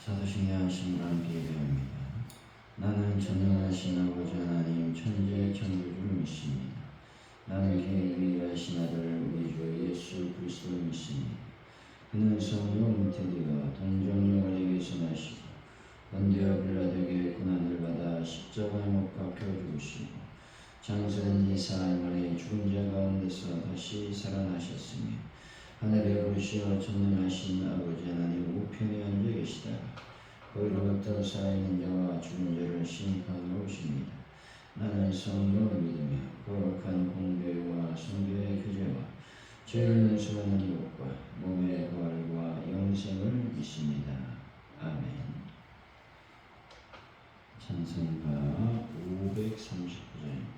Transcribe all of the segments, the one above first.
사도신경 하심과 함께 예배합니다. 나는 전능하신 아버지 하나님 천지의 창조주를 믿습니다. 나는 그의 유일하신 아들 우리 주 예수 그리스도를 믿습니다. 그는 성령 잉태되어 동정녀 마리아에게서 나시고 본디오 빌라도에게 고난을 받아 십자가에 못 박혀 죽으시고 장사된 지 사흘 만에 죽은 자 가운데서 다시 살아나셨으며 하늘에 오르시어 전능하신 아버지 하나님 우편에 앉아 계시다가 거기로부터 살아있는 자와 죽은 자를 심판하러 오십니다. 나는 성령을 믿으며 거룩한 공교회와 성교의 교제와 죄를 용서하는 것과 몸의 부활과 영생을 믿습니다. 아멘. 찬송가 539장입니다.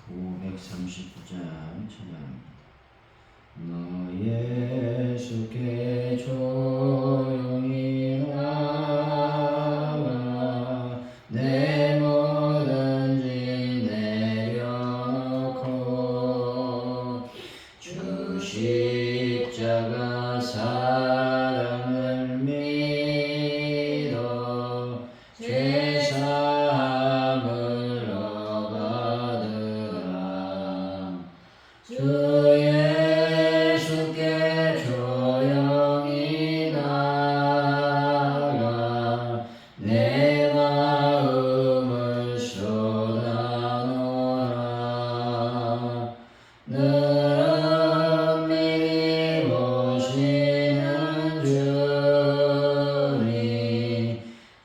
539장 찬양합니다. 너 예수께 조용히 나와 내 모든 짐 내려놓고 주 십자가 사랑을 믿어 죄사함을 얻어가더라. 주 예수께 조용히 나가 내 마음을 쏟아놓으라. 늘 미리 보시는 주님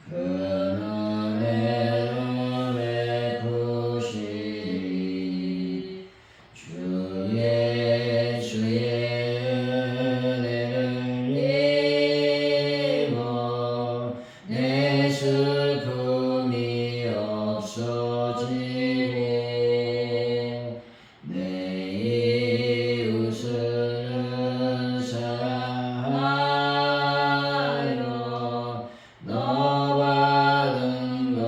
그 은혜를 베푸시리. 주 예수의 은혜를 입어 내 슬픔이 없어지고 내 이웃을 사랑하여 너 받은 것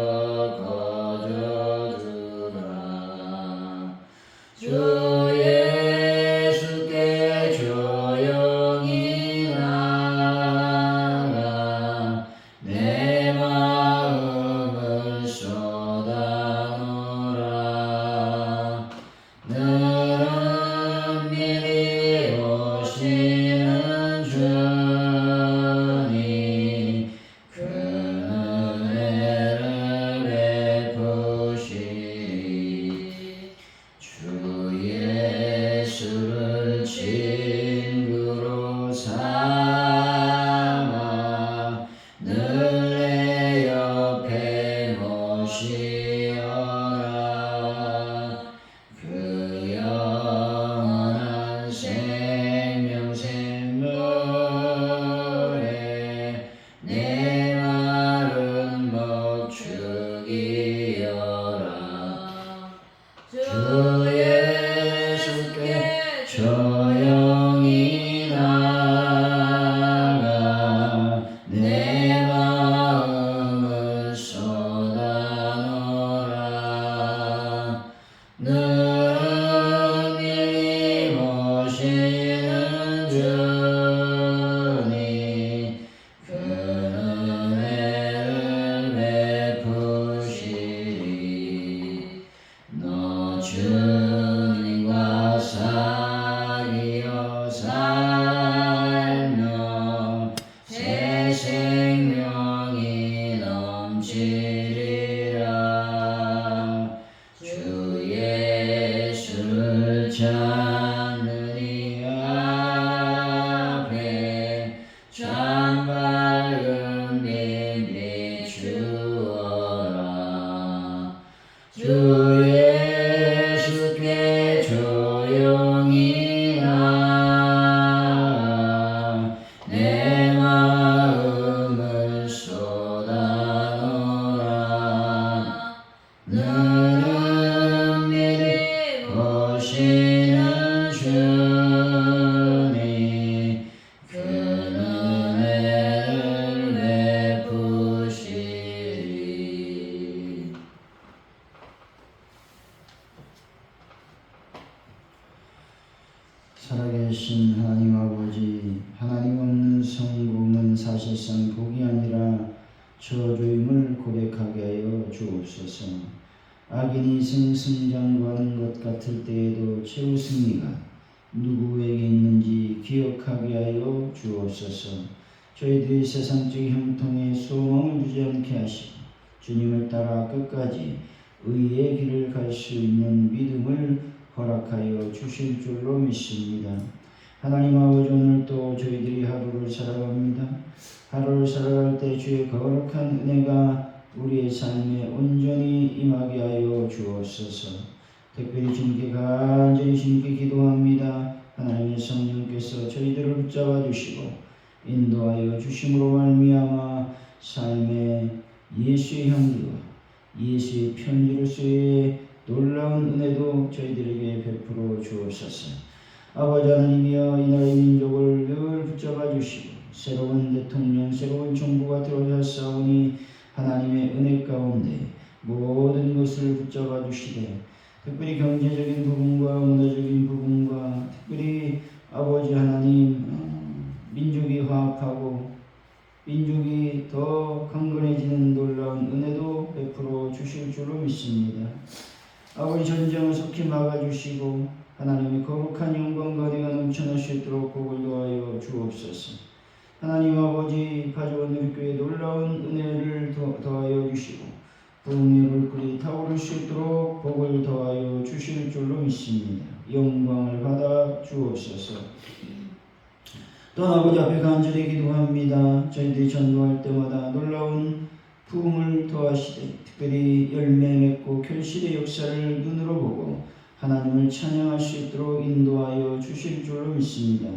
거저주라. 주 예수께 조용히 나가 내 마음을 쏟아놓으라. 늘 미리 오시는 주님 그 은혜를 베푸시리. 주 예수를 친구로 삼아 늘 내 옆에 모시어라. 그 영원한 생명 샘물에 내 마른 목 죽이어라. 주 예수께 조용히 나가 내 마음을 쏟아놓으라. 늘 미리 모시는 주님 그 은혜를 베푸시리. 너 주님과 사귀어 살며 새 생명이 넘치리라. 주 예수를 찾는 이 앞에 참 밝은 빛 비추어라. 주 예수께 조용히 나가 내 마음을 쏟아놓으라. 살아계신 하나님 아버지, 하나님 없는 성공은 사실상 복이 아니라 저주임을 고백하게 하여 주옵소서. 악인이 승승장구하는 것 같을 때에도 최후 승리가 누구에게 있는지 기억하게 하여 주옵소서. 저희들이 세상적인 형통에 소망을 두지 않게 하시고 주님을 따라 끝까지 의의 길을 갈 수 있는 믿음을 허락하여 주실 줄로 믿습니다. 하나님 아버지, 오늘도 저희들이 하루를 살아갑니다. 하루를 살아갈 때 주의 거룩한 은혜가 우리의 삶에 온전히 임하게 하여 주옵소서. 특별히 주님께 간절히 주님께 기도합니다. 하나님의 성령께서 저희들을 붙잡아 주시고 인도하여 주심으로 말미암아 삶의 예수의 향기와 예수의 편지로서의 놀라운 은혜도 저희들에게 베풀어 주옵소서. 아버지 하나님이여, 이 나라의 민족을 늘 붙잡아 주시고 새로운 대통령, 새로운 정부가 들어섰사오니 하나님의 은혜 가운데 모든 것을 붙잡아 주시되, 특별히 경제적인 부분과 문화적인 부분과 특별히 아버지 하나님, 민족이 화합하고 민족이 더 강건해지는 놀라운 은혜도 베풀어 주실 줄로 믿습니다. 아버지, 전쟁을 속히 막아주시고 하나님의 거룩한 영광과 은혜가 넘쳐날 수 있도록 복을 더하여 주옵소서. 하나님 아버지, 가져온 우리 교회에 놀라운 은혜를 더하여 주시고 부흥의 불길이 타오를 수 있도록 복을 더하여 주실 줄로 믿습니다. 영광을 받아 주옵소서. 또 아버지 앞에 간절히 기도합니다. 저희들이 전도할 때마다 놀라운 부흥을 더하시되 특별히 열매 맺고 결실의 역사를 눈으로 보고 하나님을 찬양할 수 있도록 인도하여 주실 줄로 믿습니다.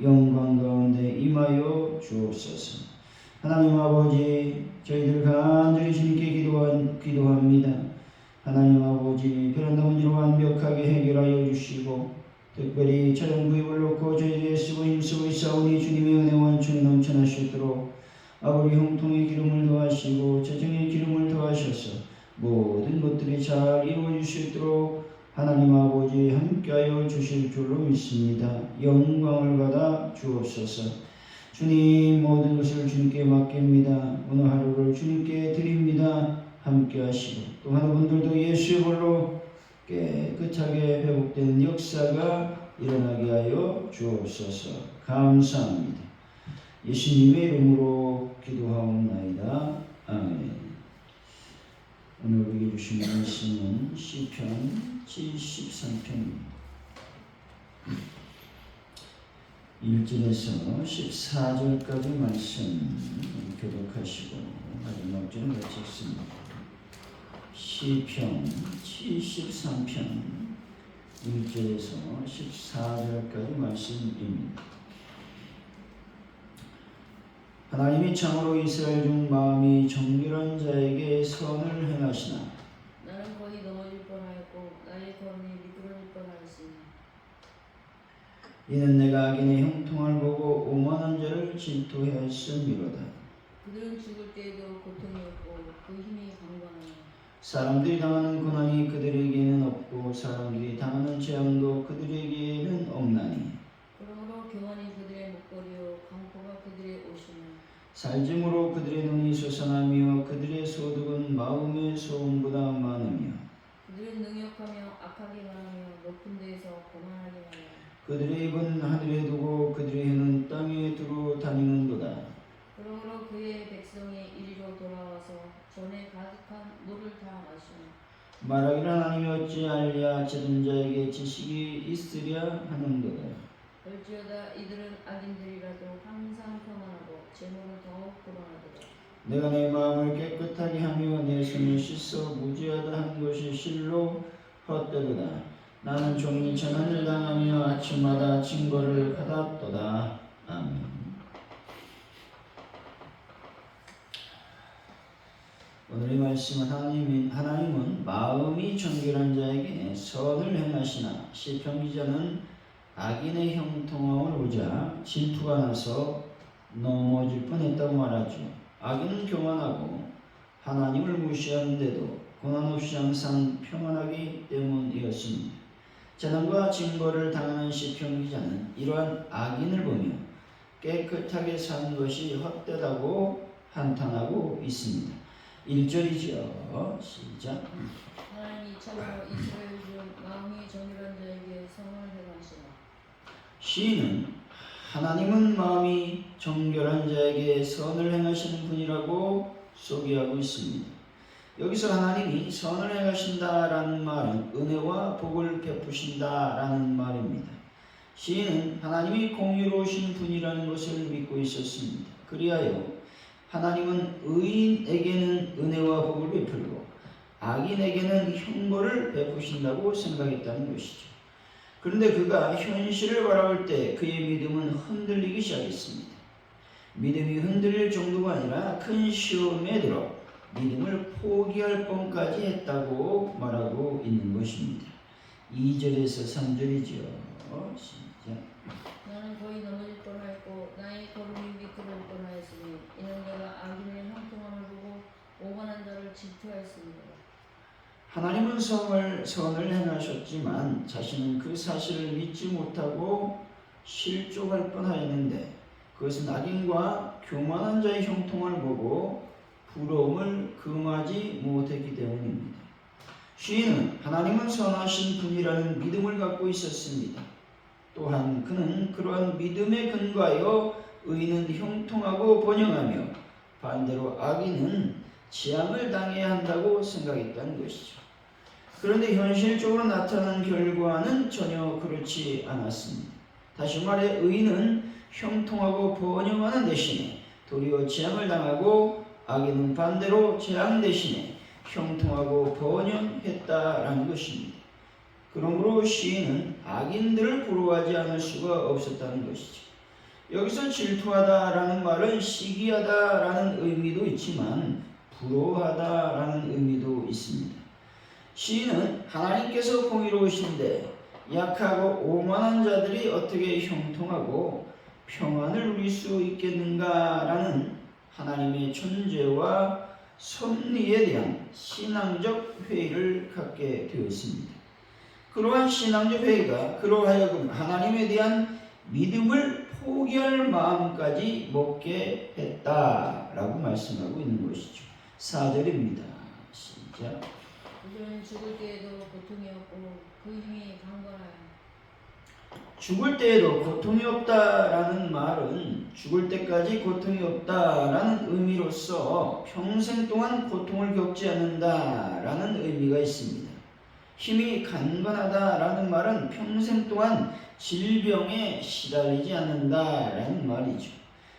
영광 가운데 임하여 주옵소서. 하나님 아버지, 저희들 간절히 주님께 기도합니다. 하나님 아버지, 베란다 문제를 완벽하게 해결하여 주시고 특별히 차량 구입을 놓고 저희들이 쓰고 힘쓰고 있사오니 주님의 은혜와 원총이 넘쳐날 수 있도록 아버지 형통의 기름을 더하시고 재정의 기름을 더하셔서 모든 것들이 잘 이루어질 수 있도록 하나님 아버지 함께하여 주실 줄로 믿습니다. 영광을 받아 주옵소서. 주님, 모든 것을 주님께 맡깁니다. 오늘 하루를 주님께 드립니다. 함께하시고 또 하나분들도 예수의 볼로 깨끗하게 회복되는 역사가 일어나게 하여 주옵소서. 감사합니다. 예수님의 이름으로 기도하옵나이다. 아멘. 오늘 우리에게 주신 말씀은 시편 73편입니다. 1절에서 14절까지 말씀 교독하시고 마지막 절은 같이 읽습니다. 시편 73편 1절에서 14절까지 말씀입니다. 하나님이 참으로 이스라엘 중 마음이 정결한 자에게 선을 행하시나 나는 거의 넘어질 뻔하였고 나의 걸음이 미끄러질 뻔하였으니 이는 내가 악인의 형통을 보고 오만한 자를 질투하였음이로다. 그들은 죽을 때에도 고통이 없고 그 힘이 강건하니 사람들이 당하는 고난이 그들에게는 없고 사람들이 당하는 재앙도 그들에게는 없나니 그러므로 교만이 그들의 목걸이요 강포가 그들의 옷이며 살짐으로 그들의 눈이 솟아나며 그들의 소득은 마음의 소음보다 많으며 그들은 능욕하며 악하게 말하며 높은 데에서 고만하게 말하며 그들의 입은 하늘에 두고 그들의 혀는 땅에 두루 다니는도다. 그러므로 그의 백성이 이리로 돌아와서 전에 가득한 물을 다 마시며 말하기를 하나님이 어찌 알랴 지른 자에게 지식이 있으랴 하는도다. 볼지어다 이들은 악인들이라도 항상 평안하고 재물은 더욱 불안하도다. 내가 내 마음을 깨끗하게 하며 내 손을 씻어 무죄하다 한 것이 실로 헛되도다. 나는 종일 재난을 당하며 아침마다 징벌을 받았도다. 아멘. 오늘의 말씀은 하나님은 마음이 정결한 자에게 선을 행하시나 시편 기자는 악인의 형통함을 보자 질투가 나서 넘어질 뻔했다고 말하죠. 악인은 교만하고 하나님을 무시하는데도 고난 없이 항상 평안하기 때문이었습니다. 재난과 징벌을 당하는 시편 기자는 이러한 악인을 보며 깨끗하게 산 것이 헛되다고 한탄하고 있습니다. 1절이죠. 시작. 하나님이 참으로 이스라엘 중 마음이 정결한 자에게 선을 행하시나. 시인은 하나님은 마음이 정결한 자에게 선을 행하시는 분이라고 소개하고 있습니다. 여기서 하나님이 선을 행하신다라는 말은 은혜와 복을 베푸신다라는 말입니다. 시인은 하나님이 공의로우신 분이라는 것을 믿고 있었습니다. 그리하여 하나님은 의인에게는 은혜와 복을 베풀고 악인에게는 형벌을 베푸신다고 생각했다는 것이죠. 그런데 그가 현실을 바라볼 때 그의 믿음은 흔들리기 시작했습니다. 믿음이 흔들릴 정도가 아니라 큰 시험에 들어 믿음을 포기할 뻔까지 했다고 말하고 있는 것입니다. 2절에서 3절이죠. 시작. 나는 거의 넘어질 뻔하였고 나의 걸음이 미끄러울 뻔하였으니 이는 내가 악인의 형통함을 보고 오만한 자를 질투하였습니다. 하나님은 선을 행하셨지만 자신은 그 사실을 믿지 못하고 실족할 뻔하였는데 그것은 악인과 교만한 자의 형통을 보고 부러움을 금하지 못했기 때문입니다. 시인은 하나님은 선하신 분이라는 믿음을 갖고 있었습니다. 또한 그는 그러한 믿음에 근거하여 의인은 형통하고 번영하며 반대로 악인은 재앙을 당해야 한다고 생각했다는 것이죠. 그런데 현실적으로 나타난 결과는 전혀 그렇지 않았습니다. 다시 말해 의인은 형통하고 번영하는 대신에 도리어 재앙을 당하고 악인은 반대로 재앙 대신에 형통하고 번영했다라는 것입니다. 그러므로 시인은 악인들을 부러워하지 않을 수가 없었다는 것이죠. 여기서 질투하다라는 말은 시기하다라는 의미도 있지만 부러워하다라는 의미도 있습니다. 시인은 하나님께서 공의로우신데 약하고 오만한 자들이 어떻게 형통하고 평안을 누릴 수 있겠는가라는 하나님의 존재와 섭리에 대한 신앙적 회의를 갖게 되었습니다. 그러한 신앙적 회의가 그로 하여금 하나님에 대한 믿음을 포기할 마음까지 먹게 했다라고 말씀하고 있는 것이죠. 4절입니다. 시작. 그들은 죽을 때에도 고통이 없고 그 힘이 강건하여. 죽을 때에도 고통이 없다라는 말은 죽을 때까지 고통이 없다라는 의미로서 평생 동안 고통을 겪지 않는다라는 의미가 있습니다. 힘이 강건하다라는 말은 평생 동안 질병에 시달리지 않는다라는 말이죠.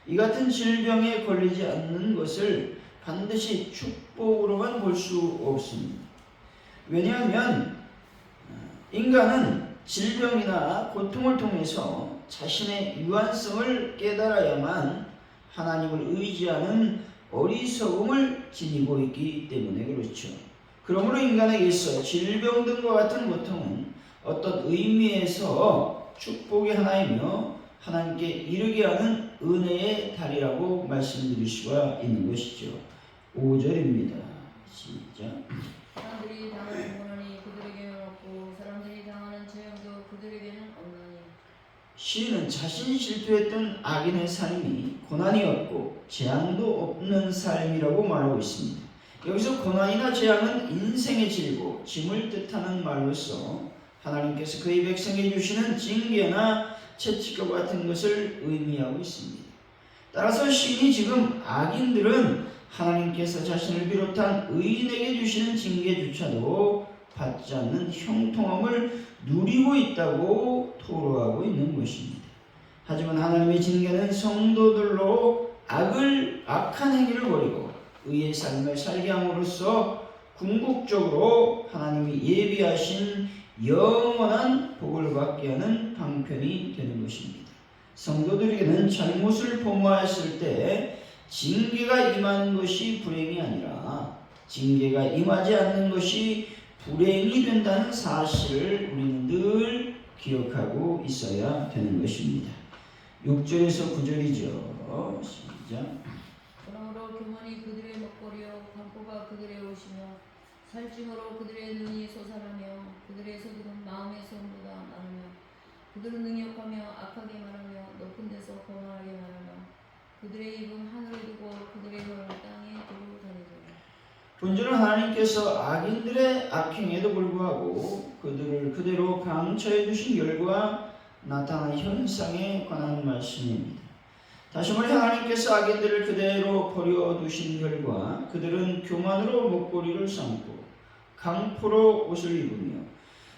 이 같은 질병에 걸리지 않는 것을 반드시 축복으로만 볼 수 없습니다. 왜냐하면 인간은 질병이나 고통을 통해서 자신의 유한성을 깨달아야만 하나님을 의지하는 어리석음을 지니고 있기 때문에 그렇죠. 그러므로 인간에게서 질병 등과 같은 고통은 어떤 의미에서 축복의 하나이며 하나님께 이르게 하는 은혜의 달이라고 말씀드릴 수가 있는 것이죠. 5절입니다. 시작. 사람들이 당하는 고난이 그들에게는 없고 사람들이 당하는 재앙도 그들에게는 없나니. 시인은 자신이 질투했던 악인의 삶이 고난이 없고 재앙도 없는 삶이라고 말하고 있습니다. 여기서 고난이나 재앙은 인생의 질고 짐을 뜻하는 말로서 하나님께서 그의 백성에게 주시는 징계나 채찍과 같은 것을 의미하고 있습니다. 따라서 시인이 지금 악인들은 하나님께서 자신을 비롯한 의인에게 주시는 징계조차도 받지 않는 형통함을 누리고 있다고 토로하고 있는 것입니다. 하지만 하나님의 징계는 성도들로 악한 행위를 버리고 의의 삶을 살게 함으로써 궁극적으로 하나님이 예비하신 영원한 복을 받게 하는 방편이 되는 것입니다. 성도들에게는 잘못을 범하였을 때 징계가 임하는 것이 불행이 아니라 징계가 임하지 않는 것이 불행이 된다는 사실을 우리는 늘 기억하고 있어야 되는 것입니다. 6절에서 9절이죠. 시작. 그러므로 교만이 그들의 먹거리요 강포가 그들의 옷이며 살찜으로 그들의 눈이 솟아나며 그들의 소득은 마음의 소원보다 많으며 그들은 능욕하며 악하게 말하며 높은 데서 거만하게 말하며 그들의 입은 하늘에 두고 그들의 혀를 땅에 두고 다니더라. 본주는 하나님께서 악인들의 악행에도 불구하고 그들을 그대로 감춰해 두신 결과 나타난 현상에 관한 말씀입니다. 다시 말해 하나님께서 악인들을 그대로 버려두신 결과 그들은 교만으로 목걸이를 삼고 강포로 옷을 입으며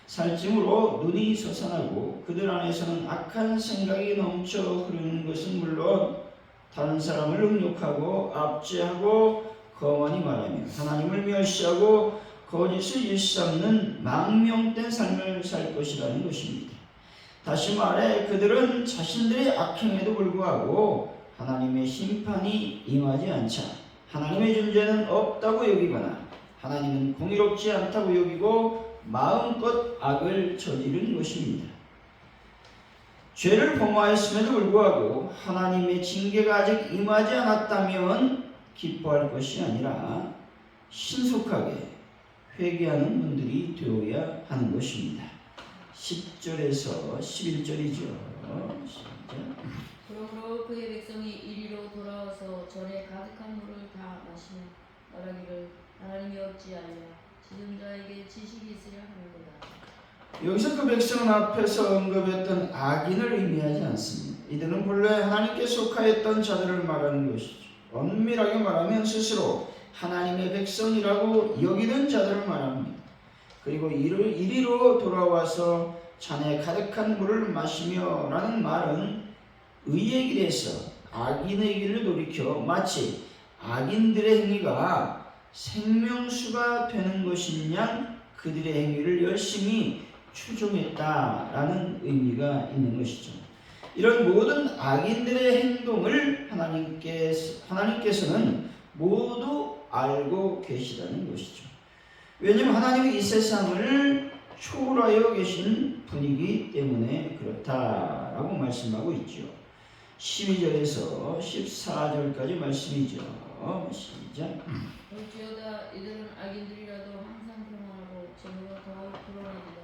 살찜으로 눈이 솟아나고 그들 안에서는 악한 생각이 넘쳐 흐르는 것은 물론 다른 사람을 능욕하고 압제하고 거만히 말하며 하나님을 멸시하고 거짓을 일삼는 망명된 삶을 살 것이라는 것입니다. 다시 말해 그들은 자신들의 악행에도 불구하고 하나님의 심판이 임하지 않자 하나님의 존재는 없다고 여기거나 하나님은 공의롭지 않다고 여기고 마음껏 악을 저지른 것입니다. 죄를 범하였음에도 불구하고 하나님의 징계가 아직 임하지 않았다면 기뻐할 것이 아니라 신속하게 회개하는 분들이 되어야 하는 것입니다. 10절에서 11절이죠. 그러므로 그의 백성이 이리로 돌아와서 전에 가득한 물을 다 마시며 말하기를 하나님이 어찌하여 지은 자에게 지식이 있으려 하는도다. 여기서 그 백성 앞에서 언급했던 악인을 의미하지 않습니다. 이들은 본래 하나님께 속하였던 자들을 말하는 것이죠. 엄밀하게 말하면 스스로 하나님의 백성이라고 여기는 자들을 말합니다. 그리고 이리로 돌아와서 잔에 가득한 물을 마시며 라는 말은 의의 길에서 악인의 길을 돌이켜 마치 악인들의 행위가 생명수가 되는 것인 양 그들의 행위를 열심히 추종했다라는 의미가 있는 것이죠. 이런 모든 악인들의 행동을 하나님께서는 모두 알고 계시다는 것이죠. 왜냐하면 하나님이 이 세상을 초월하여 계신 분이기 때문에 그렇다라고 말씀하고 있죠. 12절에서 14절까지 말씀이죠. 시작. 볼지어다 이들은 악인들이라도 항상 평안하고 재물로 더욱 불어나리다.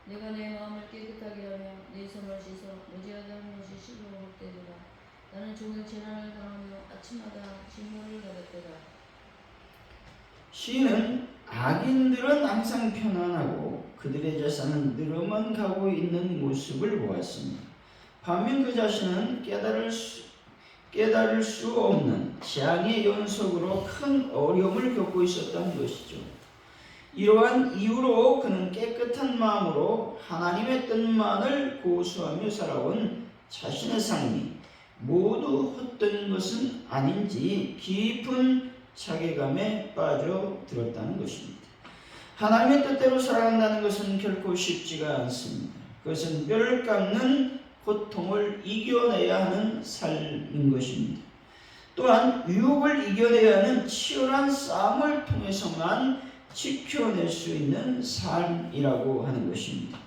내가 내 마음을 깨끗하게 하며 내 손을 씻어 무지하다는 것이 실로 헛되리라. 나는 종일 재난을 당하며 아침마다 진노를 받았도다. 시인은 악인들은 항상 편안하고 그들의 재산은 늘어만 가고 있는 모습을 보았습니다. 반면 그 자신은 깨달을 수 없는 재앙의 연속으로 큰 어려움을 겪고 있었다는 것이죠. 이러한 이유로 그는 깨끗한 마음으로 하나님의 뜻만을 고수하며 살아온 자신의 삶이 모두 헛된 것은 아닌지 깊은 자괴감에 빠져들었다는 것입니다. 하나님의 뜻대로 살아간다는 것은 결코 쉽지가 않습니다. 그것은 뼈를 깎는 고통을 이겨내야 하는 삶인 것입니다. 또한 유혹을 이겨내야 하는 치열한 싸움을 통해서만 지켜낼 수 있는 삶이라고 하는 것입니다.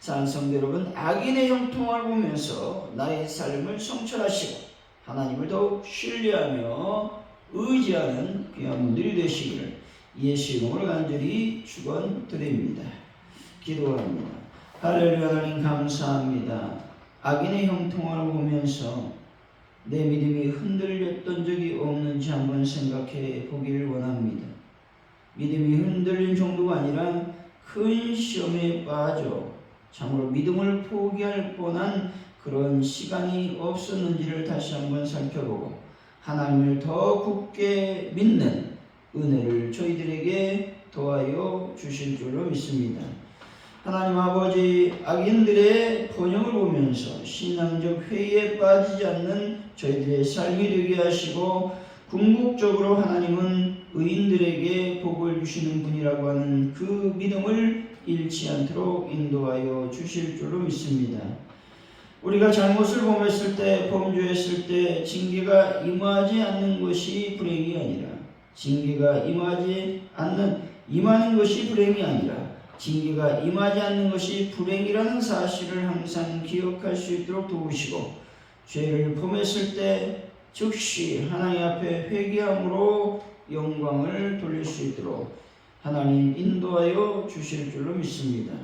사랑하는 성도 여러분, 악인의 형통을 보면서 나의 삶을 성찰하시고 하나님을 더욱 신뢰하며 의지하는 귀한 분들이 되시기를 예수 이름으로 간절히 축원드립니다. 기도합니다. 할렐루야. 하나님 감사합니다. 악인의 형통을 보면서 내 믿음이 흔들렸던 적이 없는지 한번 생각해 보기를 원합니다. 믿음이 흔들린 정도가 아니라 큰 시험에 빠져 참으로 믿음을 포기할 뻔한 그런 시간이 없었는지를 다시 한번 살펴보고 하나님을 더 굳게 믿는 은혜를 저희들에게 더하여 주실 줄로 믿습니다. 하나님 아버지, 악인들의 번영을 보면서 신앙적 회의에 빠지지 않는 저희들의 삶이 되게 하시고 궁극적으로 하나님은 의인들에게 복을 주시는 분이라고 하는 그 믿음을 잃지 않도록 인도하여 주실 줄로 믿습니다. 우리가 잘못을 범했을 때, 범죄했을 때 징계가 임하지 않는 것이 불행이 아니라 징계가 임하는 것이 불행이 아니라 징계가 임하지 않는 것이 불행이라는 사실을 항상 기억할 수 있도록 도우시고 죄를 범했을 때 즉시 하나님 앞에 회개함으로 영광을 돌릴 수 있도록 하나님 인도하여 주실 줄로 믿습니다.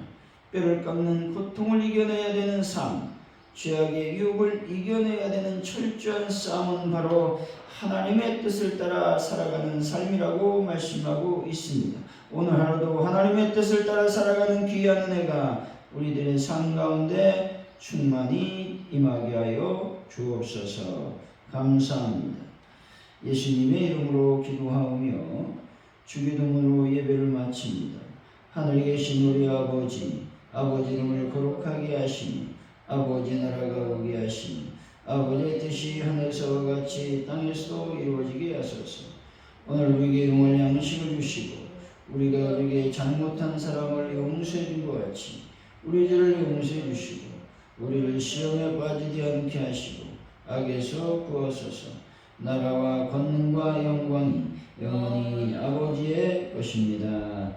뼈를 깎는 고통을 이겨내야 되는 삶, 죄악의 유혹을 이겨내야 되는 철저한 싸움은 바로 하나님의 뜻을 따라 살아가는 삶이라고 말씀하고 있습니다. 오늘 하루도 하나님의 뜻을 따라 살아가는 귀한 은혜가 우리들의 삶 가운데 충만히 임하게 하여 주옵소서. 감사합니다. 예수님의 이름으로 기도하오며 주기도문으로 예배를 마칩니다. 하늘에 계신 우리 아버지 이름을 거룩하게 하시니 아버지 나라가 오게 하시니 아버지의 뜻이 하늘에서와 같이 땅에서도 이루어지게 하소서. 오늘 우리에게 영원한 양식을 주시고 우리가 우리에게 잘못한 사람을 용서해 준 것 같이 우리 죄를 용서해 주시고 우리를 시험에 빠지지 않게 하시고 악에서 구하소서. 나라와 권능과 영광이 영원히 아버지의 것입니다.